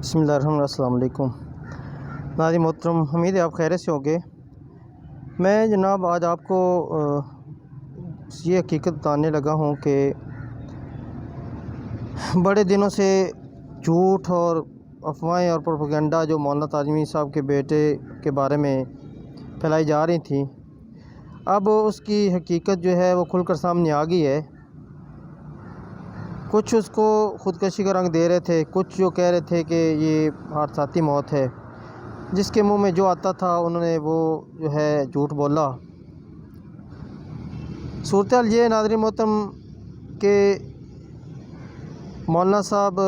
بسم اللہ الرحمن الرحیم۔ السلام علیکم ناظرین محترم، امید ہے آپ خیریت سے ہوں گے۔ میں جناب آج آپ کو یہ حقیقت بتانے لگا ہوں کہ بڑے دنوں سے جھوٹ اور افواہیں اور پروپیگنڈا جو مولانا تاج میر صاحب کے بیٹے کے بارے میں پھیلائی جا رہی تھیں، اب اس کی حقیقت جو ہے وہ کھل کر سامنے آ گئی ہے۔ کچھ اس کو خودکشی کا رنگ دے رہے تھے، کچھ جو کہہ رہے تھے کہ یہ حادثاتی موت ہے، جس کے منہ میں جو آتا تھا انہوں نے وہ جو ہے جھوٹ بولا۔ صورتحال یہ ناظرین محترم کہ مولانا صاحب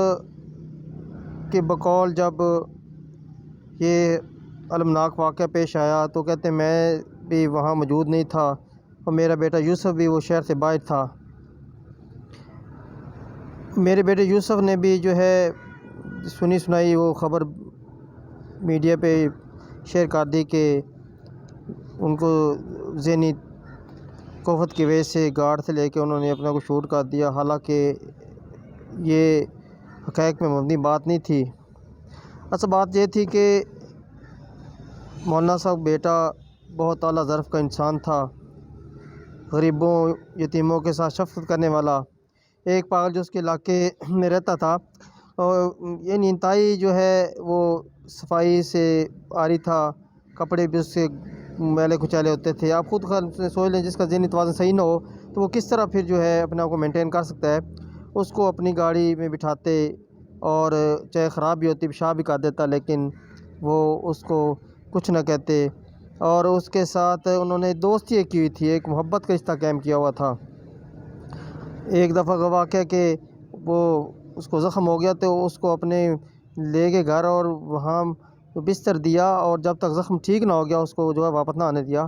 کے بقول جب یہ المناک واقعہ پیش آیا تو کہتے ہیں میں بھی وہاں موجود نہیں تھا اور میرا بیٹا یوسف بھی وہ شہر سے باہر تھا۔ میرے بیٹے یوسف نے بھی جو ہے سنی سنائی وہ خبر میڈیا پہ شیئر کر دی کہ ان کو ذہنی قوت کی وجہ سے گارڈ سے لے کے انہوں نے اپنا کو شوٹ کر دیا، حالانکہ یہ حقائق میں مبنی بات نہیں تھی۔ اصل بات یہ تھی کہ مولانا صاحب بیٹا بہت اعلیٰ ظرف کا انسان تھا، غریبوں یتیموں کے ساتھ شفقت کرنے والا، ایک پاگل جو اس کے علاقے میں رہتا تھا، اور یہ انتہائی جو ہے وہ صفائی سے عاری تھا، کپڑے بھی اس سے میلے کچالے ہوتے تھے۔ آپ خود سوچ لیں جس کا ذہنی توازن صحیح نہ ہو تو وہ کس طرح پھر جو ہے اپنے آپ کو مینٹین کر سکتا ہے۔ اس کو اپنی گاڑی میں بٹھاتے اور چاہے خراب بھی ہوتی پیشاب بھی کر دیتا، لیکن وہ اس کو کچھ نہ کہتے، اور اس کے ساتھ انہوں نے دوستی کی ہوئی تھی، ایک محبت کا رشتہ قائم کیا ہوا تھا۔ ایک دفعہ کا واقعہ کہ وہ اس کو زخم ہو گیا تو اس کو اپنے لے کے گھر اور وہاں بستر دیا، اور جب تک زخم ٹھیک نہ ہو گیا اس کو جو ہے واپس نہ آنے دیا۔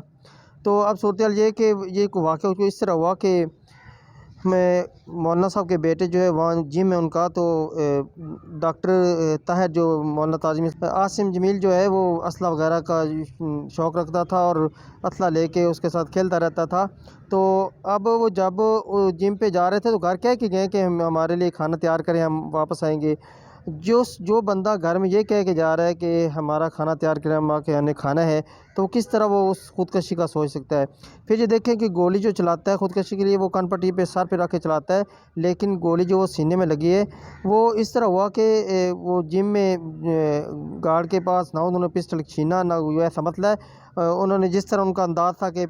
تو اب صورتحال یہ کہ یہ کوئی واقعہ اس طرح ہوا کہ میں مولانا صاحب کے بیٹے جو ہے وہاں جم ہے ان کا، تو ڈاکٹر طاہر جو مولانا تاج میر عاصم جمیل جو ہے وہ اسلحہ وغیرہ کا شوق رکھتا تھا اور اسلحہ لے کے اس کے ساتھ کھیلتا رہتا تھا۔ تو اب وہ جب جم پہ جا رہے تھے تو گھر کہہ کے گئے کہ ہمارے لیے کھانا تیار کریں، ہم واپس آئیں گے۔ جو بندہ گھر میں یہ کہہ کے جا رہا ہے کہ ہمارا کھانا تیار کریں، ہم آ کے ہمیں کھانا ہے، تو کس طرح وہ اس خودکشی کا سوچ سکتا ہے؟ پھر یہ دیکھیں کہ گولی جو چلاتا ہے خودکشی کے لیے وہ کن پٹی پہ سر پہ رکھ کے چلاتا ہے، لیکن گولی جو وہ سینے میں لگی ہے وہ اس طرح ہوا کہ وہ جم میں گارڈ کے پاس نہ انہوں نے پسٹل چھینا نہ ایسا مسئلہ ہے، انہوں نے جس طرح ان کا انداز تھا کہ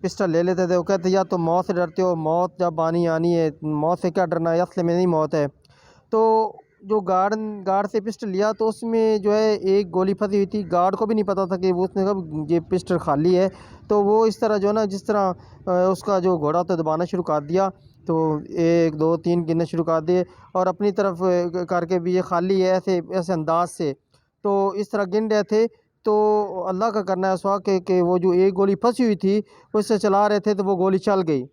پسٹل لے لیتے تھے، وہ کہتے یا تو موت سے ڈرتے ہو، موت جب آنی ہے، موت سے کیا ڈرنا ہے، اصل میں نہیں موت ہے۔ تو جو گارڈ سے پسٹل لیا تو اس میں جو ہے ایک گولی پھنسی ہوئی تھی، گارڈ کو بھی نہیں پتہ تھا کہ وہ اس نے کہا یہ پسٹل خالی ہے، تو وہ اس طرح جو ہے نا جس طرح اس کا جو گھوڑا تو دبانا شروع کر دیا، تو 1 2 3 گننے شروع کر دیے اور اپنی طرف کر کے بھی یہ خالی ہے ایسے انداز سے، تو اس طرح گن رہے تھے۔ تو اللہ کا کرنا ایسا کہ وہ جو ایک گولی پھنسی ہوئی تھی وہ اس سے چلا رہے تھے تو وہ گولی چل گئی۔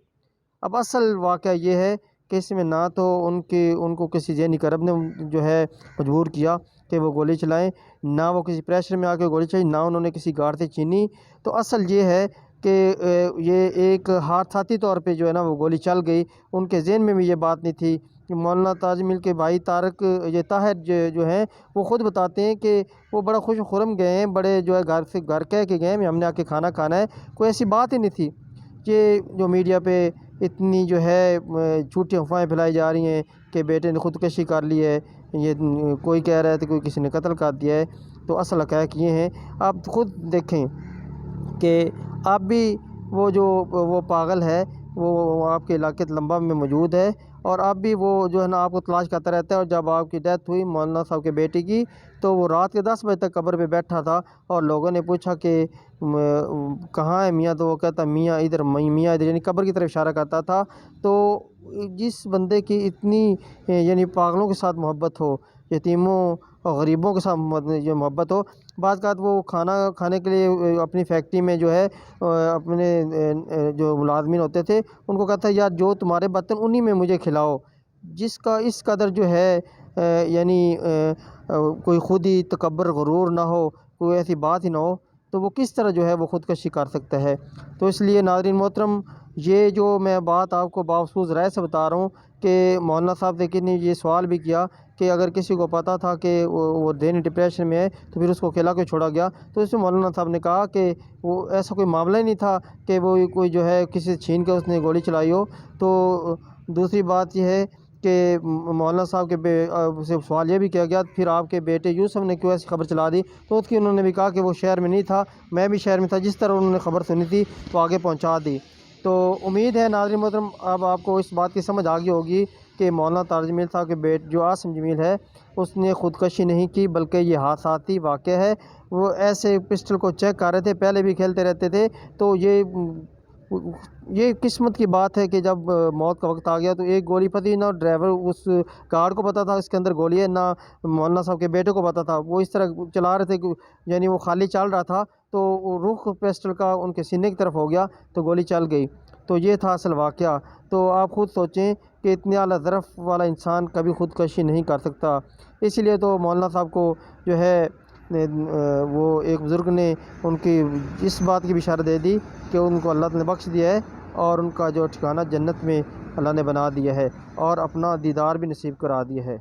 اب اصل واقعہ یہ ہے کہ اس میں نہ تو ان کو کسی ذہنی کرب نے جو ہے مجبور کیا کہ وہ گولی چلائیں، نہ وہ کسی پریشر میں آ کے گولی چلائی، نہ انہوں نے کسی گارڈ سے چھینی۔ تو اصل یہ ہے کہ یہ ایک حادثاتی طور پہ جو ہے نا وہ گولی چل گئی، ان کے ذہن میں بھی یہ بات نہیں تھی کہ مولانا تاج میر کے بھائی طارق یہ طاہر جو ہیں وہ خود بتاتے ہیں کہ وہ بڑا خوش و خرم گئے ہیں، بڑے جو ہے گھر کہہ کے گئے ہیں ہم نے آ کے کھانا کھانا ہے، کوئی ایسی بات ہی نہیں تھی۔ یہ جو میڈیا پہ اتنی جو ہے جھوٹی افواہیں پھیلائی جا رہی ہیں کہ بیٹے نے خودکشی کر لی ہے، یہ کوئی کہہ رہا ہے کہ کوئی کسی نے قتل کر دیا ہے، تو اصل حقائق یہ ہیں۔ آپ خود دیکھیں کہ اب بھی وہ پاگل ہے وہ آپ کے علاقے لمبا میں موجود ہے، اور اب بھی وہ جو ہے نا آپ کو تلاش کرتا رہتا ہے، اور جب آپ کی ڈیتھ ہوئی مولانا صاحب کے بیٹے کی تو وہ رات کے 10 بجے تک قبر پہ بیٹھا تھا، اور لوگوں نے پوچھا کہ کہاں ہے میاں، تو وہ کہتا میاں ادھر، میاں ادھر، یعنی قبر کی طرف اشارہ کرتا تھا۔ تو جس بندے کی اتنی یعنی پاگلوں کے ساتھ محبت ہو، یتیموں اور غریبوں کے ساتھ جو محبت ہو، بعض اوقات وہ کھانا کھانے کے لیے اپنی فیکٹری میں جو ہے اپنے جو ملازمین ہوتے تھے ان کو کہتا ہے یار جو تمہارے برتن انہی میں مجھے کھلاؤ، جس کا اس قدر جو ہے یعنی کوئی خود ہی تکبر غرور نہ ہو، کوئی ایسی بات ہی نہ ہو، تو وہ کس طرح جو ہے وہ خودکشی کر سکتا ہے۔ تو اس لیے ناظرین محترم، یہ جو میں بات آپ کو بافسوس رائے سے بتا رہا ہوں کہ مولانا صاحب سے کسی نے یہ سوال بھی کیا کہ اگر کسی کو پتہ تھا کہ وہ ذہنی ڈپریشن میں ہے تو پھر اس کو کھلا کے چھوڑا گیا، تو اس میں مولانا صاحب نے کہا کہ وہ ایسا کوئی معاملہ ہی نہیں تھا کہ وہ کوئی جو ہے کسی سے چھین کے اس نے گولی چلائی ہو۔ تو دوسری بات یہ ہے کہ مولانا صاحب کے سے سوال یہ بھی کیا گیا پھر آپ کے بیٹے یوسف نے کیوں ایسی خبر چلا دی، تو اس کی انہوں نے بھی کہا کہ وہ شہر میں نہیں تھا، میں بھی شہر میں تھا، جس طرح انہوں نے خبر سنی تھی وہ آگے پہنچا دی۔ تو امید ہے ناظرین محترم اب آپ کو اس بات کی سمجھ آ گئی ہوگی کہ مولانا تاج جمیل صاحب کے جو عاصم جمیل ہے اس نے خودکشی نہیں کی بلکہ یہ حادثاتی واقعہ ہے۔ وہ ایسے پسٹل کو چیک کر رہے تھے، پہلے بھی کھیلتے رہتے تھے، تو یہ قسمت کی بات ہے کہ جب موت کا وقت آ گیا تو ایک گولی پھنسی، نہ ڈرائیور اس کار کو پتہ تھا اس کے اندر گولی ہے، نہ مولانا صاحب کے بیٹے کو پتہ تھا، وہ اس طرح چلا رہے تھے کہ یعنی وہ خالی چل رہا تھا تو رخ پسٹل کا ان کے سینے کی طرف ہو گیا تو گولی چل گئی۔ تو یہ تھا اصل واقعہ۔ تو آپ خود سوچیں کہ اتنے اعلیٰ ظرف والا انسان کبھی خودکشی نہیں کر سکتا، اسی لیے تو مولانا صاحب کو جو ہے وہ ایک بزرگ نے ان کی اس بات کی بشارت دے دی کہ ان کو اللہ نے بخش دیا ہے اور ان کا جو ٹھکانہ جنت میں اللہ نے بنا دیا ہے اور اپنا دیدار بھی نصیب کرا دیا ہے۔